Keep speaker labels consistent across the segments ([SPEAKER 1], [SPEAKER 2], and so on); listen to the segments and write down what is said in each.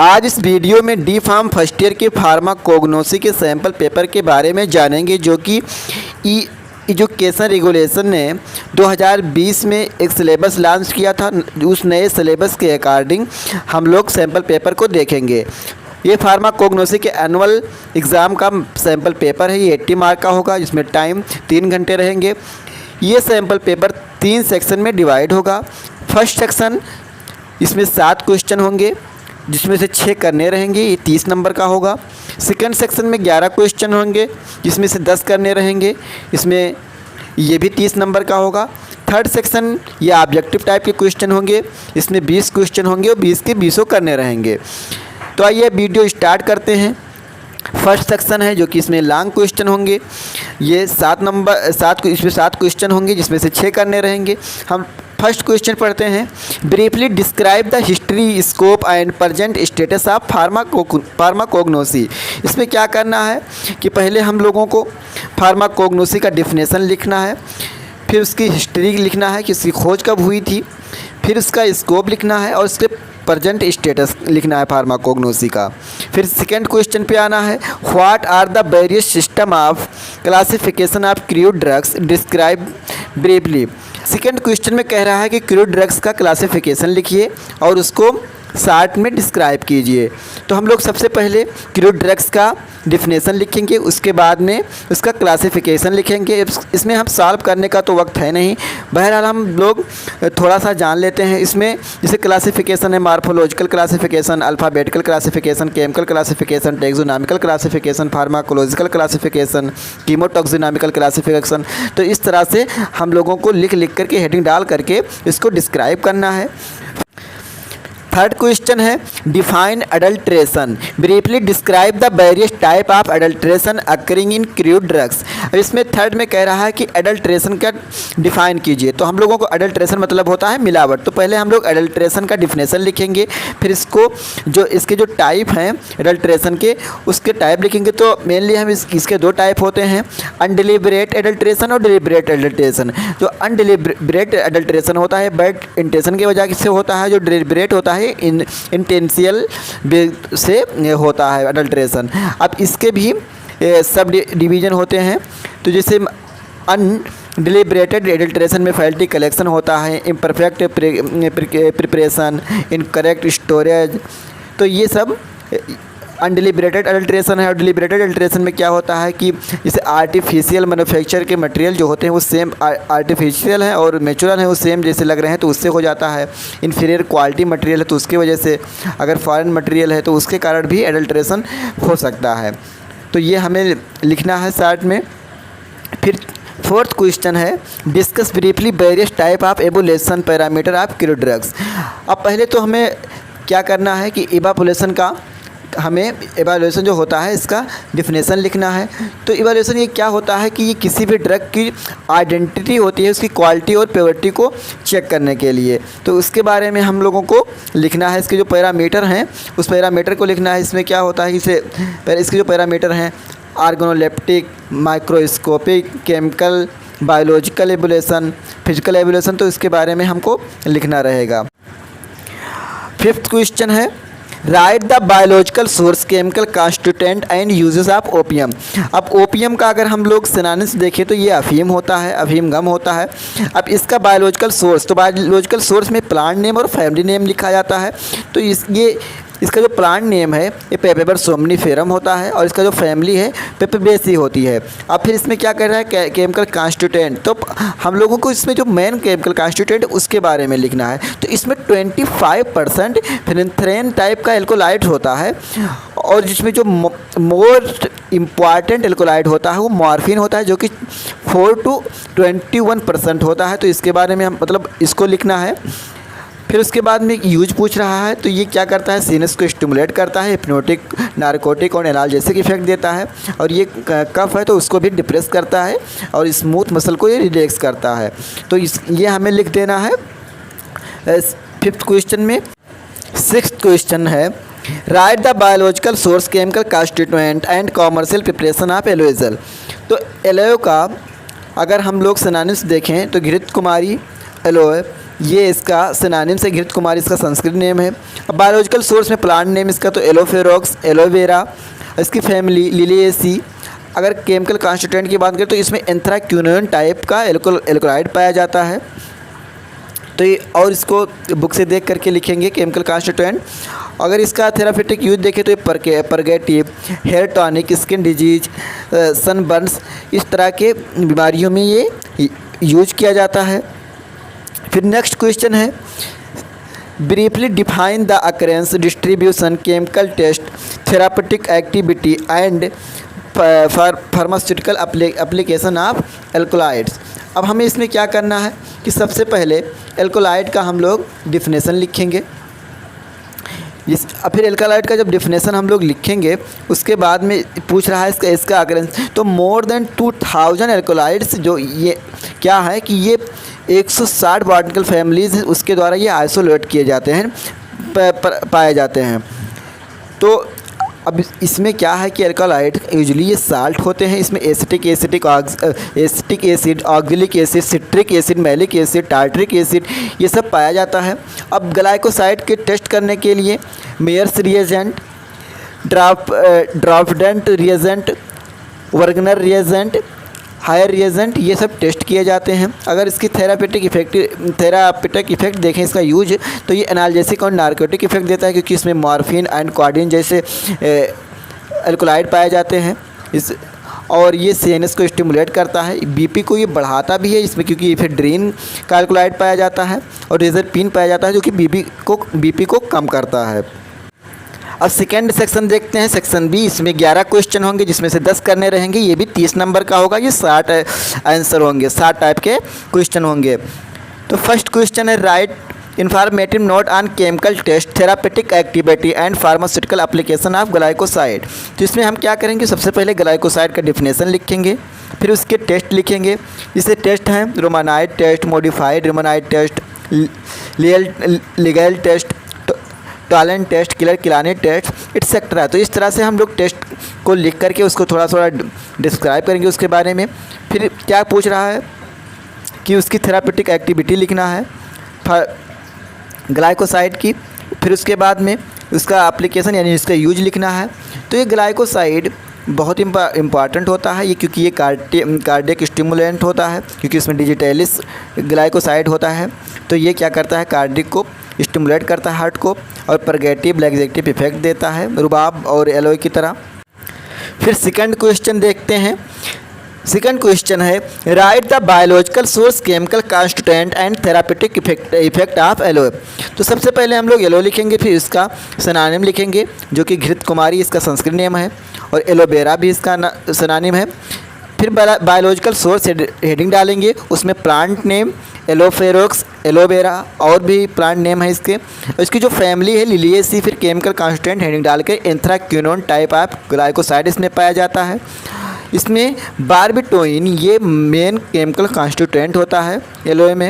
[SPEAKER 1] आज इस वीडियो में डी फार्म फर्स्ट ईयर के फार्माकोग्नोसी के सैंपल पेपर के बारे में जानेंगे, जो कि एजुकेशन रेगुलेशन ने 2020 में एक सिलेबस लॉन्च किया था। उस नए सिलेबस के अकॉर्डिंग हम लोग सैंपल पेपर को देखेंगे। ये फार्माकोग्नोसी के एनुअल एग्ज़ाम का सैंपल पेपर है। ये 80 मार्क का होगा, जिसमें टाइम 3 घंटे रहेंगे। ये सैंपल पेपर 3 सेक्शन में डिवाइड होगा। फर्स्ट सेक्शन, इसमें 7 क्वेश्चन होंगे, जिसमें से 6 करने रहेंगे, ये 30 नंबर का होगा। सेकंड सेक्शन में 11 क्वेश्चन होंगे, जिसमें से 10 करने रहेंगे, इसमें ये भी 30 नंबर का होगा। थर्ड सेक्शन ये ऑब्जेक्टिव टाइप के क्वेश्चन होंगे, इसमें 20 क्वेश्चन होंगे और 20 के 20 करने रहेंगे। तो आइए वीडियो स्टार्ट करते हैं। फर्स्ट सेक्शन है, जो कि इसमें लॉन्ग क्वेश्चन होंगे। ये 7 क्वेश्चन होंगे, जिसमें से 6 करने रहेंगे। हम फर्स्ट क्वेश्चन पढ़ते हैं। Briefly describe the history, scope and present status of pharmacognosy. इसमें क्या करना है कि पहले हम लोगों को फार्माकोग्नोसी का डिफिनेशन लिखना है, फिर उसकी हिस्ट्री लिखना है कि इसकी खोज कब हुई थी, फिर उसका स्कोप लिखना है और उसके प्रेजेंट स्टेटस लिखना है फार्माकोग्नोसी का। फिर सेकेंड क्वेश्चन पे आना है। What are the various system of classification of crude drugs, describe briefly. Second question में कह रहा है कि क्रूड ड्रग्स का क्लासिफिकेशन लिखिए और उसको शॉर्ट में डिस्क्राइब कीजिए। तो हम लोग सबसे पहले क्रूड ड्रग्स का डिफिनेशन लिखेंगे, उसके बाद में उसका क्लासिफिकेशन लिखेंगे। इसमें हम सॉल्व करने का तो वक्त है नहीं, बहरहाल हम लोग थोड़ा सा जान लेते हैं। इसमें जैसे क्लासिफिकेशन है, morphological classification, alphabetical classification, chemical classification, taxonomical classification, pharmacological classification, chemotaxonomical classification. तो इस तरह से हम लोगों को लिख करके हेडिंग डाल करके इसको डिस्क्राइब करना है। थर्ड क्वेश्चन है। Define adulteration, briefly describe the various type of adulteration occurring in crude drugs. इसमें थर्ड में कह रहा है कि अडल्ट्रेशन का डिफाइन कीजिए। तो हम लोगों को अडल्ट्रेशन मतलब होता है मिलावट। तो पहले हम लोग अडल्ट्रेशन का डिफिनेशन लिखेंगे, फिर इसके जो टाइप हैं अडल्ट्रेशन के, उसके टाइप लिखेंगे। तो मेनली हम इसके 2 टाइप होते हैं, अनडिलिबरेट एडल्ट्रेशन और डिलिबरेट एडल्ट्रेशन। जो अनडिलिबरेट एडल्ट्रेशन होता है बैड इंटेंशन की वजह से होता है, जो डिलिबरेट होता है इंटेंशियल से होता है अडल्ट्रेशन। अब इसके भी सब डिवीज़न होते हैं। तो जैसे अनडिलिबरेटेड एडल्ट्रेशन में फैल्टी कलेक्शन होता है, इम्परफेक्ट प्रिपरेशन, इनकरेक्ट स्टोरेज। तो ये सब अनडिलिबरेटेड अडल्ट्रेशन है। और डिलिबरेटेड अडल्ट्रेशन में क्या होता है कि जैसे आर्टिफिशियल मैन्युफैक्चर के मटेरियल जो होते हैं वो सेम आर्टिफिशियल हैं और नेचुरल हैं, वो सेम जैसे लग रहे हैं, तो उससे हो जाता है। इन्फीरियर क्वालिटी मटेरियल है तो उसकी वजह से, अगर फॉरेन मटेरियल है तो उसके कारण भी एडल्ट्रेशन हो सकता है। तो ये हमें लिखना है शॉर्ट में। फिर फोर्थ क्वेश्चन है। Discuss briefly various type of evolution parameter of crude drugs. अब पहले तो हमें क्या करना है कि हमें एवोल्यूशन जो होता है इसका डिफिनेशन लिखना है। तो एवोल्यूशन ये क्या होता है कि ये किसी भी ड्रग की आइडेंटिटी होती है, उसकी क्वालिटी और प्योरिटी को चेक करने के लिए। तो उसके बारे में हम लोगों को लिखना है। इसके जो पैरामीटर हैं उस पैरामीटर को लिखना है। इसमें क्या होता है कि इसके जो पैरामीटर हैं organoleptic, microscopic, chemical, biological evolution, physical evolution, तो इसके बारे में हमको लिखना रहेगा। फिफ्थ क्वेश्चन है। Write the biological source, chemical constituent and uses of opium. अब ओपियम का अगर हम लोग सिनोनिम्स देखें तो ये अफीम होता है, अफीम गम होता है। अब इसका बायोलॉजिकल सोर्स, तो बायोलॉजिकल सोर्स में प्लांट नेम और फैमिली नेम लिखा जाता है। तो इसका जो प्लांट नेम है ये पेपेबर सोमनीफेरम होता है और इसका जो फैमिली है पेपेबेसी होती है। अब फिर इसमें क्या कर रहा है केमिकल कॉन्स्टिट्यूएंट, तो हम लोगों को इसमें जो मेन केमिकल कॉन्स्टिट्यूएंट उसके बारे में लिखना है। तो इसमें 25% फिनेंथ्रेन टाइप का एल्कोलाइड होता है और जिसमें जो मोस्ट इम्पॉर्टेंट एल्कोलाइड होता है वो मॉर्फिन होता है, जो कि 4 to 21% होता है। तो इसके बारे में हम इसको लिखना है। फिर उसके बाद में यूज पूछ रहा है, तो ये क्या करता है, सीनस को स्टिमुलेट करता है, हिप्नोटिक, नारकोटिक और एनाल्जेसिक इफेक्ट देता है। और ये कफ है तो उसको भी डिप्रेस करता है और स्मूथ मसल को ये रिलैक्स करता है। तो ये हमें लिख देना है फिफ्थ क्वेश्चन में। सिक्स्थ क्वेश्चन है। Write the biological source, chemical constituent and commercial preparation of aloe gel. तो एलोए का अगर हम लोग सिनोनिम्स देखें तो घृत कुमारी एलोए, ये इसका सिनोनिम से घृत कुमारी इसका संस्कृत नेम है। अब बायोलॉजिकल सोर्स में प्लांट नेम इसका तो एलोफेरोक्स, एलोवेरा, इसकी फैमिली लिलिएसी। अगर केमिकल कॉन्स्टिट्यूएंट की बात करें तो इसमें एंथ्राक्विनोन टाइप का एल्कोलाइड पाया जाता है। तो ये और इसको बुक से देख करके लिखेंगे केमिकल कॉन्स्टिट्यूएंट। अगर इसका थेरापेटिक यूज देखें तो ये purgative, hair tonic, skin disease, sunburns, इस तरह के बीमारियों में ये यूज किया जाता है। फिर नेक्स्ट क्वेश्चन है, briefly define the occurrence, distribution, chemical test, therapeutic activity and pharmaceutical application of alkaloids. अब हमें इसमें क्या करना है कि सबसे पहले एल्कोलाइड का हम लोग डिफिनेशन लिखेंगे। फिर एल्कोलाइड का जब डिफिनेशन हम लोग लिखेंगे उसके बाद में पूछ रहा है इसका अकरेंस, तो मोर देन 2000 एल्कोलाइड्स जो ये क्या है कि ये 160 बॉटनिकल फैमिलीज उसके द्वारा ये आइसोलेट किए जाते हैं, पाए जाते हैं। तो अब इसमें क्या है कि एल्कोलाइड यूजुअली ये साल्ट होते हैं। इसमें acetic acid, oxalic acid, citric acid, malic acid, tartaric acid, ये सब पाया जाता है। अब ग्लाइकोसाइड के टेस्ट करने के लिए मेयर्स रिएजेंट, ड्राफ्डेंट reagent, Wagner reagent, Hager reagent, ये सब टेस्ट किए जाते हैं। अगर इसकी थेरापेटिक इफेक्ट देखें इसका यूज, तो ये एनाल्जेसिक और नार्कोटिक इफेक्ट देता है, क्योंकि इसमें मॉर्फिन एंड कॉडिन जैसे एल्कोलाइड पाए जाते हैं। और ये सीएनएस को स्टिमुलेट करता है, बीपी को ये बढ़ाता भी है इसमें, क्योंकि इफेड्रीन का एल्कोलाइड पाया जाता है और रेजरपिन पाया जाता है जो कि बीपी को कम करता है। अब सेकेंड सेक्शन देखते हैं, सेक्शन बी। इसमें 11 क्वेश्चन होंगे जिसमें से 10 करने रहेंगे। ये भी 30 नंबर का होगा। ये 60 आंसर होंगे, 60 टाइप के क्वेश्चन होंगे। तो फर्स्ट क्वेश्चन है, write informative note on chemical test, therapeutic activity and pharmaceutical application of glycoside. तो इसमें हम क्या करेंगे, सबसे पहले ग्लाइकोसाइड का डिफिनेशन लिखेंगे, फिर उसके टेस्ट लिखेंगे। जैसे टेस्ट हैं रोमानाइड टेस्ट, मॉडिफाइड रोमानाइड टेस्ट, लिगेल टेस्ट, टॉलेंट test, Keller Killiani test, et cetera. तो इस तरह से हम लोग टेस्ट को लिख करके उसको थोड़ा थोड़ा डिस्क्राइब करेंगे उसके बारे में। फिर क्या पूछ रहा है कि उसकी थेरापेटिक एक्टिविटी लिखना है ग्लाइकोसाइड की, फिर उसके बाद में उसका एप्लीकेशन यानी इसका यूज लिखना है। तो ये ग्लाइकोसाइड बहुत इम्पॉर्टेंट होता है ये, क्योंकि ये कार्डियक स्टिमुलेंट होता है, क्योंकि इसमें डिजिटैलिस ग्लाइकोसाइड होता है। तो ये क्या करता है, कार्डियक को स्टिमुलेट करता है, हार्ट को, और परगेटिव लैक्सेटिव इफेक्ट देता है रुबाब और एलोय की तरह। फिर सेकंड क्वेश्चन देखते हैं। सेकंड क्वेश्चन है, write the biological source, chemical constituent and therapeutic effect of alloy. तो सबसे पहले हम लोग एलोय लिखेंगे, फिर इसका सिनोनिम लिखेंगे जो कि घृत कुमारी इसका संस्कृत नेम है, और एलोवेरा भी इसका सिनोनिम है। फिर बायोलॉजिकल सोर्स हेडिंग डालेंगे, उसमें प्लांट नेम एलोफेरोक्स, एलोवेरा और भी प्लांट नेम है इसकी जो फैमिली है लिलिएसी। फिर केमिकल कॉन्स्टिट्यूएंट हेडिंग डाल के एंथ्राक्विनोन टाइप ऑफ ग्लाइकोसाइड इसमें पाया जाता है। इसमें बारबिटोइन ये मेन केमिकल कॉन्स्टिट्यूएंट होता है एलोय में।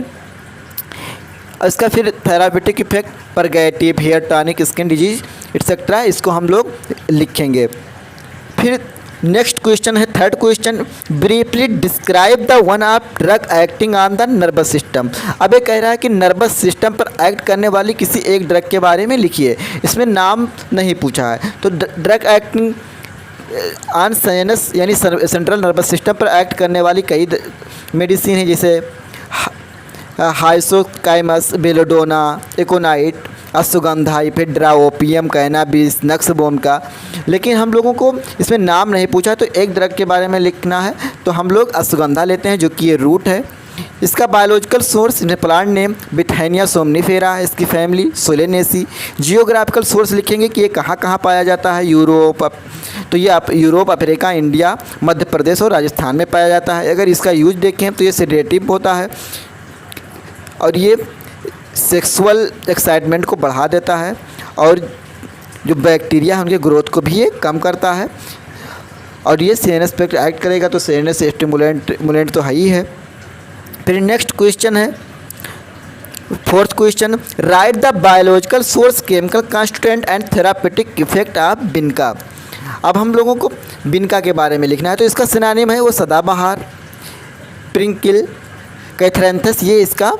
[SPEAKER 1] इसका फिर therapeutic effect purgative, hair tonic, skin disease etcetera, इसको हम लोग लिखेंगे। फिर नेक्स्ट क्वेश्चन है third question, briefly describe the one of drug acting on the nervous system. अब ये कह रहा है कि नर्वस सिस्टम पर एक्ट करने वाली किसी एक ड्रग के बारे में लिखिए। इसमें नाम नहीं पूछा है, तो ड्रग एक्टिंग ऑन साइनस यानी सेंट्रल नर्वस सिस्टम पर एक्ट करने वाली कई मेडिसिन है, जैसे hyoscyamus, belladonna, aconite, ashwagandha, ephedra, opium, cannabis, nux vomica का। लेकिन हम लोगों को इसमें नाम नहीं पूछा, तो एक ड्रग के बारे में लिखना है, तो हम लोग अश्वगंधा लेते हैं जो कि ये रूट है। इसका biological source plant name Withania somnifera है, इसकी फैमिली सोलेनेसी। जियोग्राफिकल सोर्स लिखेंगे कि ये कहाँ कहाँ पाया जाता है, यूरोप, तो ये Europe, Africa, India, Madhya Pradesh और राजस्थान में पाया जाता है। अगर इसका यूज देखें तो ये सेडेटिव होता है और ये सेक्सुअल एक्साइटमेंट को बढ़ा देता है, और जो बैक्टीरिया है उनके ग्रोथ को भी ये कम करता है, और ये सीएनएस पे एक्ट करेगा, तो सीएनएस स्टिमुलेंट तो है ही है। फिर नेक्स्ट क्वेश्चन है fourth question, write the biological source, chemical constituent and therapeutic effect of vinca. अब हम लोगों को बिनका के बारे में लिखना है, तो इसका सिनोनिम है वो सदाबहार, प्रिंकिल, कैथरैंथस, ये इसका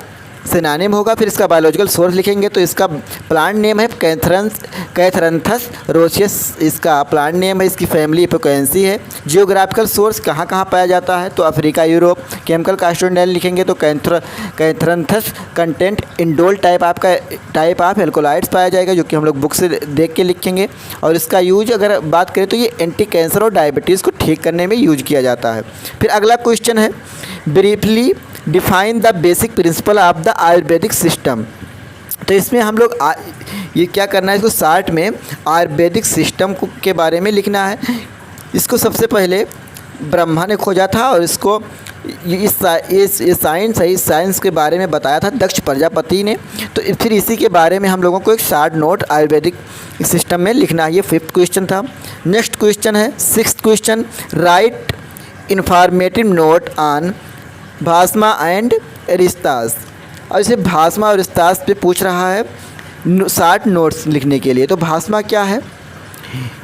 [SPEAKER 1] सिनोनिम होगा। फिर इसका बायोलॉजिकल सोर्स लिखेंगे तो इसका प्लांट नेम है कैथरंथस रोसियस, इसका प्लांट नेम है, इसकी फैमिली एपोकेंसी है। जियोग्राफिकल सोर्स कहाँ कहाँ पाया जाता है तो अफ्रीका, यूरोप। केमिकल कांस्टिट्यूएंट लिखेंगे तो catharanthus content indole type of alkaloids पाया जाएगा, जो कि हम लोग बुक से देख के लिखेंगे। और इसका यूज अगर बात करें तो ये एंटी कैंसर और डायबिटीज़ को ठीक करने में यूज किया जाता है। फिर अगला क्वेश्चन है, briefly define the basic principle of the Ayurvedic system. तो इसमें हम लोग ये क्या करना है, इसको शार्ट में आयुर्वेदिक सिस्टम के बारे में लिखना है। इसको सबसे पहले ब्रह्मा ने खोजा था और इसको इस साइंस के बारे में बताया था दक्ष प्रजापति ने। तो फिर इसी के बारे में हम लोगों को एक शार्ट नोट आयुर्वेदिक सिस्टम में लिखना है। ये 5th क्वेश्चन था। नेक्स्ट क्वेश्चन है 6th question, write informative note on bhasma and arishtas. और इसे भास्मा और एरिस्तास पे पूछ रहा है शार्ट नोट्स लिखने के लिए। तो भास्मा क्या है,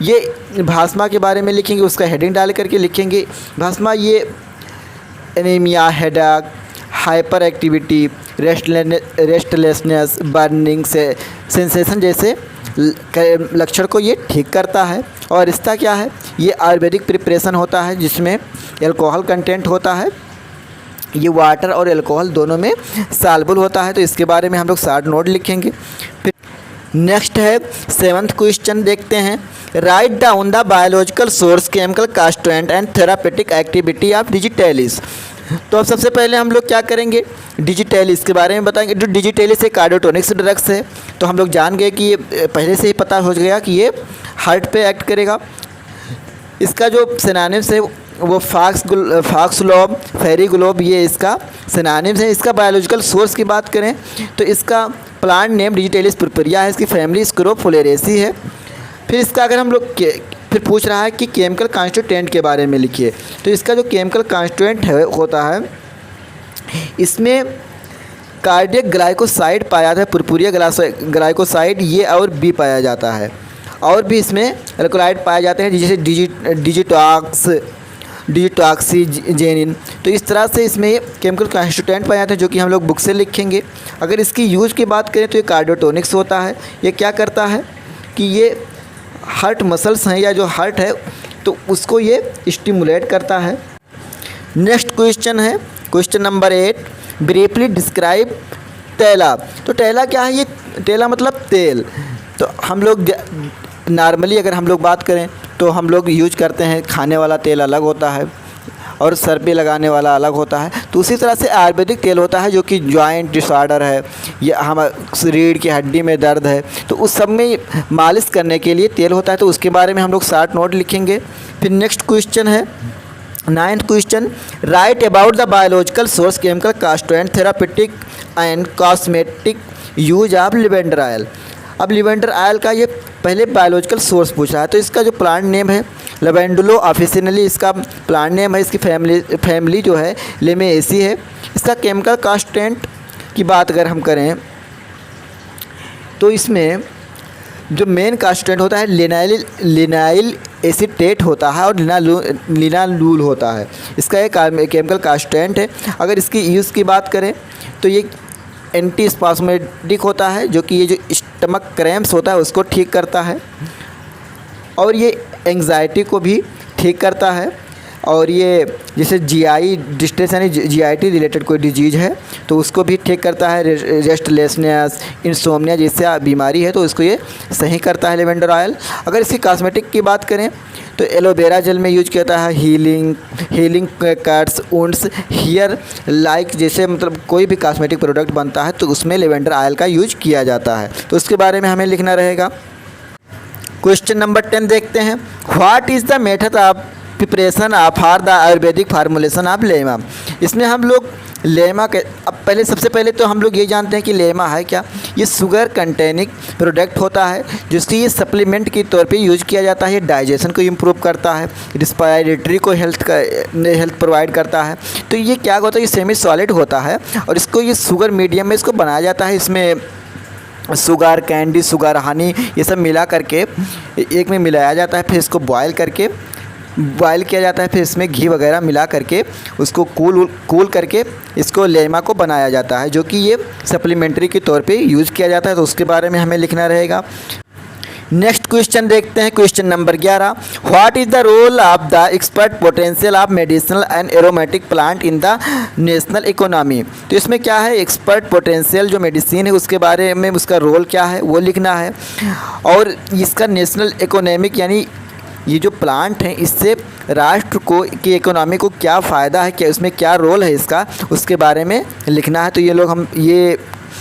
[SPEAKER 1] ये भास्मा के बारे में लिखेंगे, उसका हेडिंग डाल करके लिखेंगे। भास्मा ये anaemia, headache, hyper activity, restlessness, burning से सेंसेशन जैसे लक्षण को ये ठीक करता है। और रिश्ता क्या है, ये आयुर्वेदिक प्रिपरेशन होता है जिसमें एल्कोहल कंटेंट होता है, ये वाटर और एल्कोहल दोनों में सॉल्युबल होता है। तो इसके बारे में हम लोग शार्ट नोट लिखेंगे। फिर नेक्स्ट है 7th क्वेश्चन, देखते हैं, write down the biological source, chemical constituent and therapeutic activity of digitalis. तो अब सबसे पहले हम लोग क्या करेंगे, डिजिटेलिस के बारे में बताएंगे। जो डिजिटेलिस एक कार्डियोटोनिक्स ड्रग्स है, तो हम लोग जान गए कि ये पहले से ही पता हो गया कि ये हार्ट पे एक्ट करेगा। इसका जो सिनोनिम्स है वो फॉक्सग्लोब, फेरिग्लोब, ये इसका सिनोनिम्स है। इसका बायोलॉजिकल सोर्स की बात करें तो इसका प्लांट नेम डिजिटेलिस पुरपुरिया है, इसकी फैमिली स्क्रोफुलेरेसी है। फिर इसका अगर हम लोग फिर पूछ रहा है कि केमिकल कांस्टिट्यूएंट के बारे में लिखिए। तो इसका जो केमिकल कांस्टिट्यूएंट होता है, इसमें कार्डियक ग्लाइकोसाइड पाया जाता है, पुरपुरिया ग्लाइकोसाइड ये और बी पाया जाता है। और भी इसमें एल्कोलाइड पाए जाते हैं जैसे डिजिटॉक्सीजेनिन। तो इस तरह से इसमें केमिकल कांस्टिट्यूएंट पाए जाते हैं जो कि हम लोग बुक से लिखेंगे। अगर इसकी यूज की बात करें तो ये कार्डियोटोनिक्स होता है। ये क्या करता है कि ये हार्ट मसल्स हैं या जो हार्ट है तो उसको ये स्टिमुलेट करता है। नेक्स्ट क्वेश्चन है क्वेश्चन नंबर 8, ब्रीफली डिस्क्राइब टेला। तो टेला क्या है, ये टेला मतलब तेल। तो हम लोग नॉर्मली अगर हम लोग बात करें तो हम लोग यूज करते हैं, खाने वाला तेल अलग होता है और सर पे लगाने वाला अलग होता है। तो उसी तरह से आयुर्वेदिक तेल होता है जो कि जॉइंट डिसऑर्डर है या हम रीढ़ की हड्डी में दर्द है तो उस सब में मालिश करने के लिए तेल होता है। तो उसके बारे में हम लोग शार्ट नोट लिखेंगे। फिर नेक्स्ट क्वेश्चन है 9th question, write about the biological source, chemical constituent, therapeutic and cosmetic use of lavender oil. अब लिवेंडर ऑयल का ये पहले बायोलॉजिकल सोर्स पूछ रहा है। तो इसका जो प्लांट नेम है लेवेंडुलो ऑफिशियली, इसका प्लांट नेम है, इसकी फैमिली जो है लेमेएसी है। इसका केमिकल कांस्टिट्यूएंट की बात अगर हम करें तो इसमें जो मेन कांस्टिट्यूएंट होता है लिनाइल एसीटेट होता है और लिनालूल होता है। इसका एक केमिकल कांस्टिट्यूएंट है। अगर इसकी यूज़ की बात करें तो ये एंटी स्पास्मेटिक होता है जो कि ये जो स्टमक क्रैम्प्स होता है उसको ठीक करता है और ये एंग्जाइटी को भी ठीक करता है। और ये जैसे जीआई डिस्ट्रेस यानी जीआईटी रिलेटेड कोई डिजीज़ है तो उसको भी ठीक करता है। रेस्टलेसनेस, इंसोम्निया जैसे बीमारी है तो उसको ये सही करता है लेवेंडर ऑयल। अगर इसकी कॉस्मेटिक की बात करें तो एलोवेरा जेल में यूज किया जाता है, healing cuts, wounds, hair like जैसे मतलब कोई भी कॉस्मेटिक प्रोडक्ट बनता है तो उसमें लेवेंडर ऑयल का यूज किया जाता है। तो उसके बारे में हमें लिखना रहेगा। क्वेश्चन नंबर 10 देखते हैं, what is the method of preparation for the Ayurvedic formulation of lemma. इसमें हम लोग लेमा के अब सबसे पहले तो हम लोग ये जानते हैं कि लेमा है क्या। ये शुगर कंटेनिंग प्रोडक्ट होता है जिसकी ये सप्लीमेंट के तौर पे यूज किया जाता है। ये डाइजेशन को इम्प्रूव करता है, रिस्पायरेटरी को हेल्थ प्रोवाइड करता है। तो ये क्या होता है, ये सेमी सॉलिड होता है और इसको ये शुगर मीडियम में इसको बनाया जाता है। इसमें शुगर कैंडी, शुगर हनी ये सब मिला करके एक में मिलाया जाता है। फिर इसको बॉयल करके बॉयल किया जाता है, फिर इसमें घी वगैरह मिला करके उसको कूल करके इसको लेमा को बनाया जाता है, जो कि ये सप्लीमेंट्री के तौर पे यूज़ किया जाता है। तो उसके बारे में हमें लिखना रहेगा। नेक्स्ट क्वेश्चन देखते हैं, question number 11। What is the role of the expert potential of medicinal and aromatic plant in the national economy. तो इसमें क्या है, एक्सपर्ट पोटेंशियल जो मेडिसिन है उसके बारे में उसका रोल क्या है वो लिखना है, और इसका नेशनल इकोनॉमिक यानी ये जो प्लांट हैं इससे राष्ट्र को की इकोनॉमी को क्या फ़ायदा है, क्या उसमें क्या रोल है इसका, उसके बारे में लिखना है। तो ये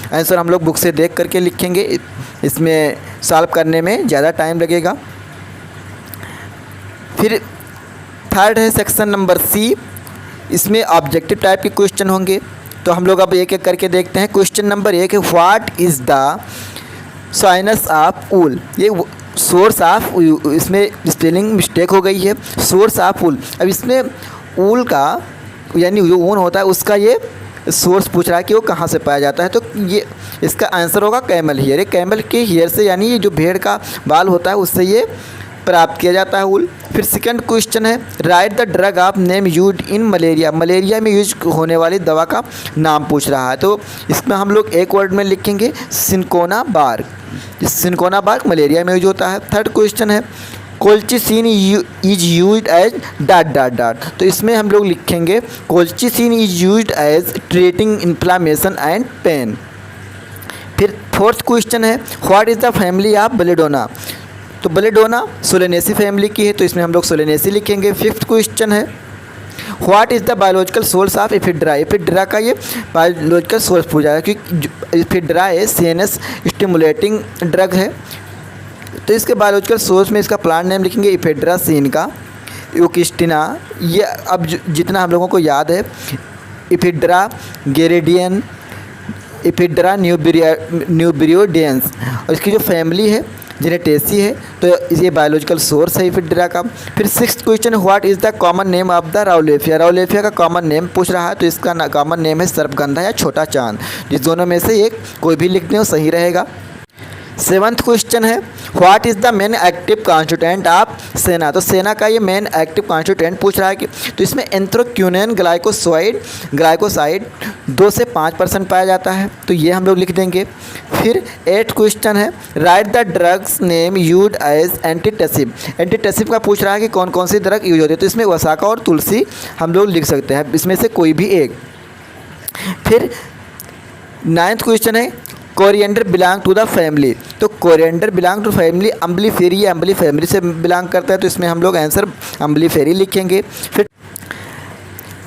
[SPEAKER 1] आंसर हम लोग बुक से देख करके लिखेंगे, इसमें सॉल्व करने में ज़्यादा टाइम लगेगा। फिर थर्ड है सेक्शन नंबर सी, इसमें ऑब्जेक्टिव टाइप के क्वेश्चन होंगे। तो हम लोग अब एक एक करके देखते हैं। क्वेश्चन नंबर 1 है, what is the sinus of wool. ये सोर्स ऑफ, इसमें स्पेलिंग मिस्टेक हो गई है, सोर्स ऑफ वूल। अब इसमें वूल का यानी जो ऊन होता है उसका ये सोर्स पूछ रहा है कि वो कहाँ से पाया जाता है। तो ये इसका आंसर होगा कैमल हेयर। कैमल के हेयर से यानी ये जो भेड़ का बाल होता है उससे ये प्राप्त किया जाता है वूल। फिर सेकंड क्वेश्चन है, write the drug of name used in malaria. Malaria में यूज होने वाली दवा का नाम पूछ रहा है। तो इसमें हम लोग एक वर्ड में लिखेंगे cinchona bark. Cinchona bark malaria में यूज होता है। थर्ड क्वेश्चन है, colchicine is used as dot dot dot. तो इसमें हम लोग लिखेंगे colchicine is used as treating inflammation and pain. फिर फोर्थ क्वेश्चन है, what is the family of belladonna. तो बेलेडोना सोलेनेसी फैमिली की है, तो इसमें हम लोग सोलेनेसी लिखेंगे। फिफ्थ क्वेश्चन है, what is the biological source of ephedra. Ephedra का ये बायोलॉजिकल सोर्स पूछा है क्योंकि एफिड्रा है सीएनएस स्टिमुलेटिंग ड्रग है। तो इसके बायोलॉजिकल सोर्स में इसका प्लांट नेम लिखेंगे इफेड्रा सीन का यूकिस्टिना। ये अब जितना हम लोगों को याद है, इफिड्रा गेरेडियन, इफिड्रा न्यूब्रियोडियंस, और इसकी जो फैमिली है जेनेटेसी है। तो ये बायोलॉजिकल सोर्स है इफिड्रा का। फिर sixth question, what is the common name of the rauwolfia. Rauwolfia का कॉमन नेम पूछ रहा है, तो इसका कॉमन नेम है सर्पगंधा या छोटा चांद। जिस दोनों में से एक कोई भी लिखने हो सही रहेगा। सेवन्थ क्वेश्चन है, what is the men active constituent of सेना। तो सेना का ये मेन एक्टिव कॉन्स्टिट्यूएंट पूछ रहा है कि तो इसमें एंथ्रोक्यूनिन ग्लाइकोसाइड 2 से 5% पाया जाता है, तो ये हम लोग लिख देंगे। फिर 8th क्वेश्चन है, write the drugs name used as antitussive. Antitussive का पूछ रहा है कि कौन कौन सी ड्रग यूज होती है, तो इसमें वसाका और तुलसी हम लोग लिख सकते हैं, इसमें से कोई भी एक। फिर 9th क्वेश्चन है, coriander belong to the family. तो coriander belong to family umbelliferae, umbelli family से बिलोंग करता है, तो इसमें हम लोग आंसर अम्बलीफेरी लिखेंगे। फिर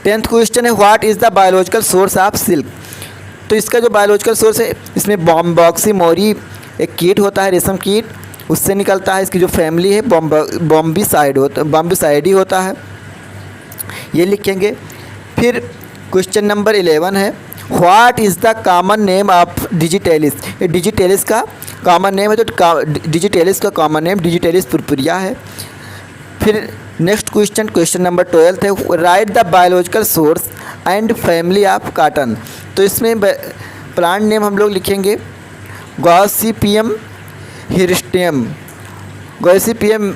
[SPEAKER 1] 10th क्वेश्चन है, what is the biological source of silk. तो इसका जो बायोलॉजिकल सोर्स है, इसमें बॉम्बॉक्सी मोरी एक कीट होता है, रेशम कीट, उससे निकलता है। इसकी जो फैमिली है बॉम्बिसाइडी होता है, ये लिखेंगे। फिर क्वेश्चन नंबर 11 है, what is the common name of digitalis. ये डिजिटेलिस का कॉमन नेम है, तो डिजिटेलिस का कॉमन नेम डिजिटेलिस पुरपुरिया है। फिर नेक्स्ट क्वेश्चन नंबर 12 है, write the biological source and family of cotton. तो इसमें प्लांट नेम हम लोग लिखेंगे गॉसिपियम हिरस्टियम, गॉसिपियम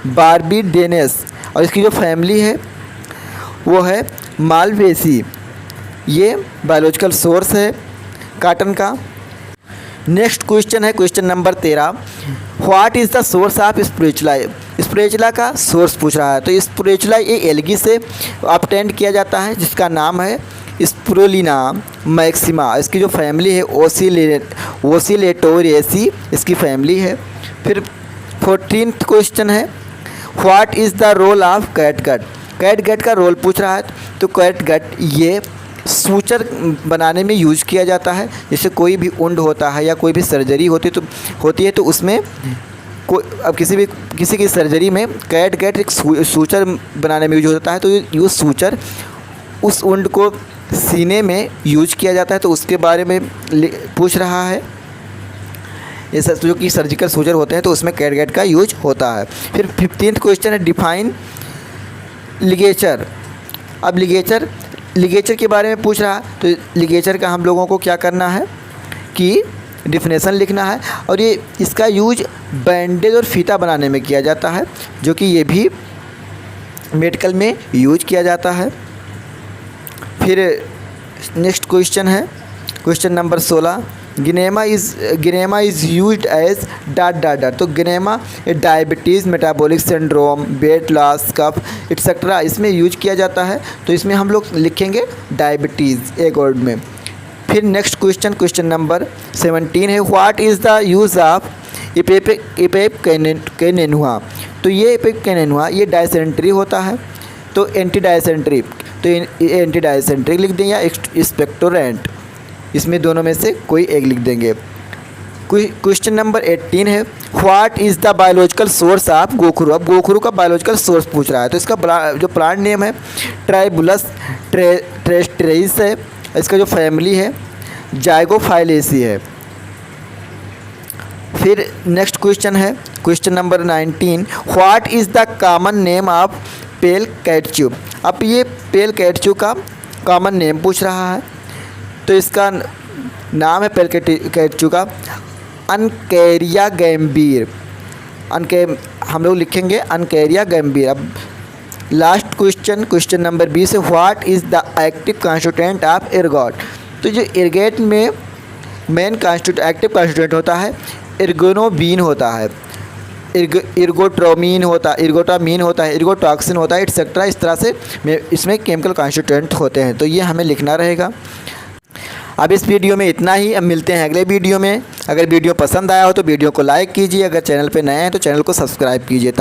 [SPEAKER 1] बार्बीडेनेस, और इसकी जो फैमिली है वो है मालवेसी। ये बायोलॉजिकल सोर्स है कॉटन का। नेक्स्ट क्वेश्चन है question number 13, what is the source of spirulina. Spirulina का सोर्स पूछ रहा है, तो स्पिरुचुला ये एल्गी से ऑब्टेंड किया जाता है, जिसका नाम है स्पिरुलिना मैक्सिमा। इसकी जो फैमिली है ओसिलेटोरिएसी इसकी फैमिली है। फिर 14th क्वेश्चन है, what is the role of catgut. Catgut का रोल पूछ रहा है, तो कैटगट ये सूचर बनाने में यूज किया जाता है। जैसे कोई भी उंड होता है या कोई भी सर्जरी होती है तो उसमें अब किसी की सर्जरी में कैटगट एक सूचर बनाने में यूज होता है। तो ये सूचर उस उंड को सीने में यूज किया जाता है, तो उसके बारे में पूछ रहा है। ये जो कि सर्जिकल सूचर होते हैं तो उसमें कैटगट का यूज होता है। फिर 15th क्वेश्चन है, डिफाइन लिगेचर। अब लिगेचर के बारे में पूछ रहा है, तो लिगेचर का हम लोगों को क्या करना है कि डिफिनेशन लिखना है, और ये इसका यूज बैंडेज और फीता बनाने में किया जाता है, जो कि ये भी मेडिकल में यूज किया जाता है। फिर नेक्स्ट क्वेश्चन है question number 16, gymnema is used as dot dot dot. तो gymnema diabetes, metabolic syndrome, weight loss, cough etcetera इसमें यूज किया जाता है। तो इसमें हम लोग लिखेंगे डायबिटीज़ एक वर्ड में। फिर नेक्स्ट क्वेश्चन नंबर 17 है, what is the use of ipecacuanha. तो ये इपेपकेनेनुआ ये डायसेंट्री होता है, तो एंटी डायसेंट्री, तो एंटी डायसेंट्री लिख दें या एक्सपेक्टोरेंट, इसमें दोनों में से कोई एक लिख देंगे। क्वेश्चन नंबर 18 है, what is the biological source of गोखरू। अब गोखरू का बायोलॉजिकल सोर्स पूछ रहा है, तो इसका जो प्लांट नेम है ट्राइबुलस ट्रेस्टेरिस है, इसका जो फैमिली है जाइगोफाइलेसी है। फिर नेक्स्ट क्वेश्चन है question number 19, what is the common name of pale catechu. अब ये पेल कैटचू का कॉमन नेम पूछ रहा है, तो इसका नाम है पेल कैटचू का अनकैरिया गैम्बीर। हम लोग लिखेंगे अनकैरिया गैम्बीर। अब लास्ट क्वेश्चन नंबर 20 है, what is the active constituent of ergot. तो जो एर्गेट में मेन एक्टिव कॉन्स्टिट्यूएंट होता है एर्गोनोबिन होता है, एर्गोटामीन होता है, एर्गोटॉक्सिन होता है एक्सेट्रा। इस तरह से इसमें केमिकल कॉन्स्टिट्यूएंट होते हैं, तो ये हमें लिखना रहेगा। अब इस वीडियो में इतना ही, अब मिलते हैं अगले वीडियो में। अगर वीडियो पसंद आया हो तो वीडियो को लाइक कीजिए, अगर चैनल पे नए हैं तो चैनल को सब्सक्राइब कीजिए।